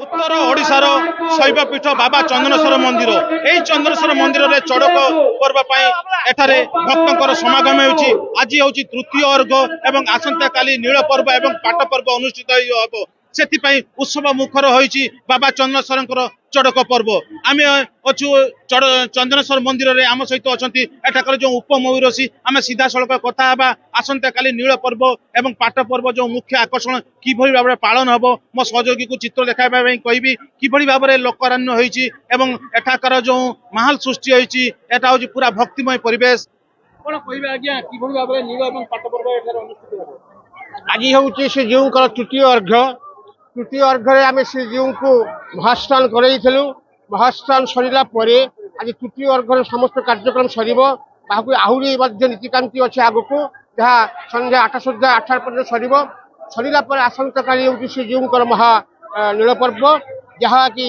उत्तर ओडिशार शैवपीठ बाबा चंदनेश्वर मंदिर यही चंदनेश्वर मंदिर में चड़क पर्व एठारे भक्तर समागम होची। आज हूँ तृतीय अर्घ एवं आसंता काली नील पर्व एवं पाट पर्व अनुष्ठित हम से उत्सव मुखर होती बाबा चंदनेश्वर चड़क पर्व। आम अच्छु चंदनेश्वर मंदिर में आम सहित अच्छा एठाकर जो उपमयूरसी आम सीधा सड़क कथा आसंता काली नील पर्व एवं पाट पर्व जो मुख्य आकर्षण किभली भाव में पालन हम मो सहयोगी को चित्र देखा कहि किभली भाव में लोकारण्य होती एठाकर जो माहौल सृष्टि होती एटा हूँ पूरा भक्तिमय परिवेश। कौन कह आज्ञा किभली भाव में नील एवं पाट पर्व अनुष्ठित हम आज हूँ श्रीजीव तृतीय अर्घ्य आम श्रीजीव को महास्नान करूँ। महास्नान सरला आज तृतीय अर्घ्य समस्त कार्यक्रम सर आहरी नीतिकांति अच्छे आग को जहाँ संध्या 8 सुधा 8 पर्यटन सरला आसंता काली हूँ श्रीजीव महा नील पर्व जहाँ कि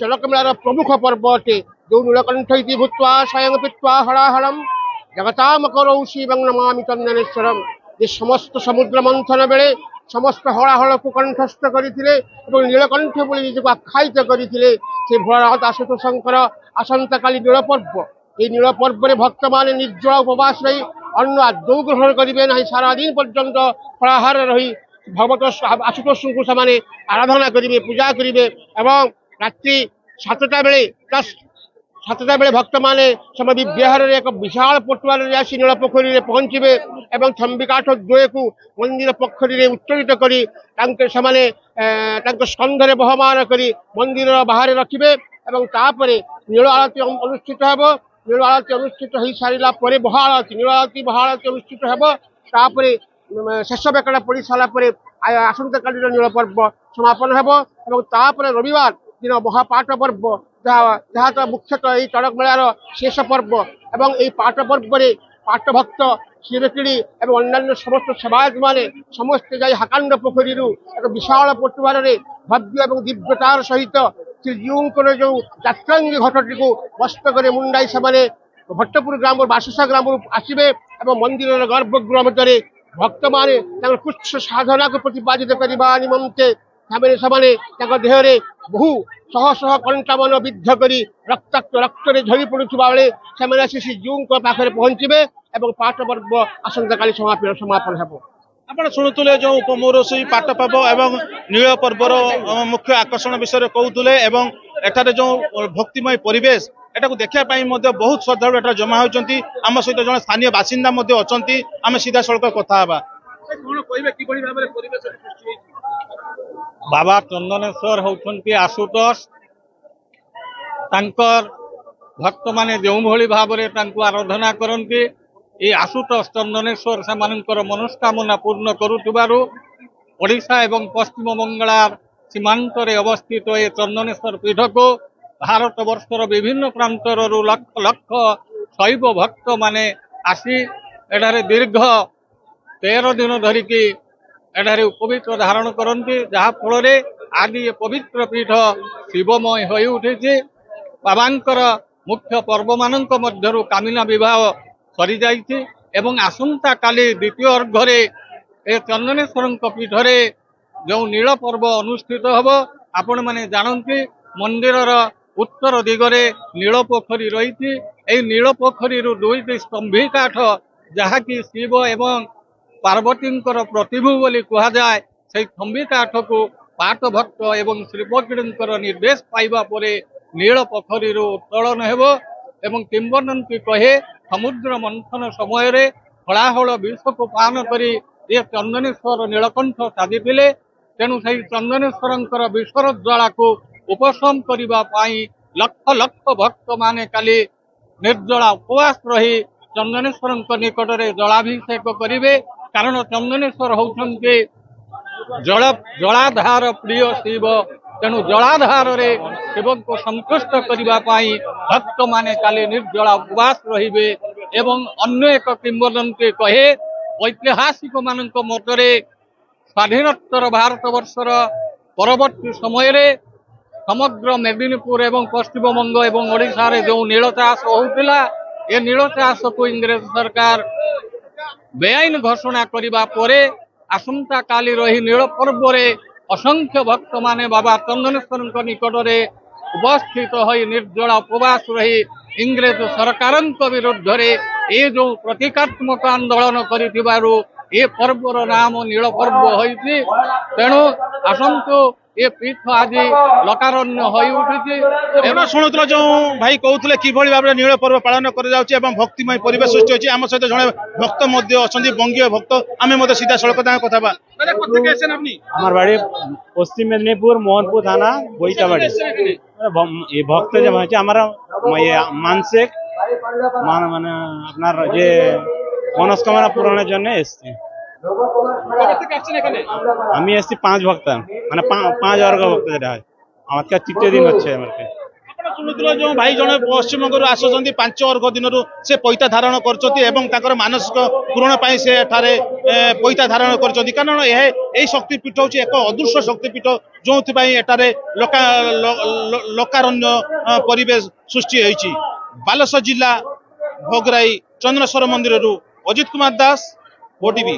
चड़क मेलार प्रमुख पर्व अटे जो नीलकंठ भूत्वा स्वयं पीत्वा हलाहलम जगताम करौ शिवं नमामि चंदनेश्वरम। ये समस्त समुद्र मंथन बेले समस्त हलाहल को कंठस्थ करते नीलकंठ बोली निजक आख्यायित करते से भोलानाथ आशुतोषंकर आसंता काली नील पर्व। ये नील पर्व में भक्त माने निर्जला उपवास रही अन्न आदौ ग्रहण करेंगे ना सारा दिन पर्यंत फलाहार रही भगवत आशुतोष को से आराधना करेंगे पूजा करेंगे एवं रात्रि 7टा बेले 7टा बेले भक्त माने समय विहार एक विशाल पटुआर आसी नील पोखरी में पहुंचे एवं थंबी काठ द्वय को मंदिर पोखरी में उत्तोलित कर स्कंधे बहमान कर मंदिर बाहर रखिए एवं तापर नील आरती अनुष्ठित होब। नील आरती अनुष्ठित हो सारा महाआरती नील आरती महाआरती अनुष्ठित होब। शेष बेकड़ा पड़ सारापर आसंता काली नील पर्व समापन होब। रविवार दिन महापाट पर्व जहाँ तो मुख्यतः ये चड़क मेलार शेष पर्व एवं ये पाट पर्व में पाट भक्त शिवकिड़ी एवं अन्य समस्त सेवायत माने समस्त जाई हाकांड पोखरी एक विशाल पटुआर भव्य एवं दिव्यतार सहित श्रीजीवर जो जात्रांगी घटटी को बस्त कर मुंडाई से भट्टपुर ग्राम बासुसा ग्राम आसवे एवं मंदिर गर्भगृह मध्य भक्त माने कुछ साधना को प्रतिपादित करने निमंते देहरे बहु शह शह कंटावन विद्ध कर रक्ताक्त रक्त झरी पड़ुवा बेले से श्रीजीव पाखे पहुंचे एवं पाट पर्व आसंता काली समापन हो। आप शुणुले जो उपमौरसी पाट पर्व एवं नील पर्वर मुख्य आकर्षण विषय कहते एवं एठारे जो भक्तिमय परिवेश एटा को देखापी बहुत श्रद्धालु एटा जमा होती आम सहित जन स्थानीय बासिंदा अच्छा आम सीधा सड़क कथा बाबा चंदनेश्वर होती आशुतोष भक्त माने जो भली भाव में आराधना करती ये आशुतोष चंदनेश्वर से मनोस्कामना पूर्ण करुथिबारु ओडिशा एवं पश्चिम बंगाल सीमांत अवस्थित ये चंदनेश्वर पीठ को भारत वर्षर विभिन्न प्रांतर लक्ष लक्ष शैव भक्त माने आसी एठारे दीर्घ 13 दिन धरिकी एठारे उपवित्र धारण करती जहाँ फल आज ये पवित्र पीठ शिवमय हो उठी। बाबांकर मुख्य पर्व मानक मध्यरु कामिना विवाह सरी जाइछि एवं आसंता काली द्वितीय अर्घ्य ए चंदनेश्वर पीठरे जो नील पर्व अनुष्ठित हब आपण माने जानती मंदिरर उत्तर दिगरे नील पोखरी रही नील पोखरी 2टी स्तंभी काठ जहाँकि शिव एवं पार्वती प्रतिभू बोली कहुए से स्तंभी काठ को पाट भक्त एवं श्रीपकिड़ी निर्देश पाइबा परे नील पोखरी उत्तोलन हेब एवं किंवदंती कहे समुद्र मंथन समय हलाहल विष को पान करी ये चंदनेश्वर नीलकंठ साजिले तेणु से चंदनेश्वर विषर ज्वाला को उपशम करने लक्ष लक्ष भक्त माने काली निर्जला उपवास रही चंदनेश्वर निकट में जलाभिषेक करेंगे कारण चंदनेश्वर होती जलाधार प्रिय शिव तेणु जलाधार शिव को संतुष्ट करने भक्त माने काली निर्जला उपवास रहिबे एवं अन्य एक किंवदंती कहे ऐतिहासिक मान मतरे स्वाधीनोत्तर भारत वर्षर परवर्ती समय समग्र मेदिनीपुर एवं पश्चिमबंग एवं ओडिशा रे जो नील चाष होउतिला ये नील चाष को इंग्रेज सरकार बेआईन घोषणा करने आसंता काली रही नील पर्व असंख्य भक्त माने बाबा चंदनेश्वर निकटरे उपस्थित होई निर्जला उपवास रही इंग्रेज सरकार विरुद्ध ये जो प्रतीकात्मक आंदोलन करिथिबारु ये पर्वर नाम नील पर्व होइछि। तेणु आसंतु ये पीठ आज लकारण्य होई उठिछि। एवं शुणुल जो भाई कहते किभली भाव नील पर्व पालन कर भक्तिमय परिवेश सृष्टि होती आम सहित जड़े भक्त अच्छा बंगीय भक्त आम सीधा सड़क कथा हमार बाड़ी पश्चिम मेदिनीपुर मोहनपुर थाना बोईटाबाड़ी ये भक्त जब है हमारा ये मानसिक माने আপনার যে মনস্কামনা পূরণের জন্য এসেছি। আমি এসেছি 5 ভক্ত মানে 5 অর্ঘ ভক্ত যেটা হয় আমার কাছে তৃতীয় দিন হচ্ছে আমাকে। শুণুলে যে ভাই জনে পশ্চিমবঙ্গর আসুচ্ছেন 5 অর্ঘ দিনর সে পৈতা ধারণ করছেন মানসিক পূরণ পাই সে এঠারে পৈতা ধারণ করছেন কারণ এই শক্তিপীঠ হচ্ছে এক অদৃশ্য শক্তিপীঠ যে এটারে লোকারণ্য পরিবেশ সৃষ্টি হয়েছে। बालेश्वर जिला भोगराई चंद्रेश्वर मंदिर अजित कुमार दास ओटीवी।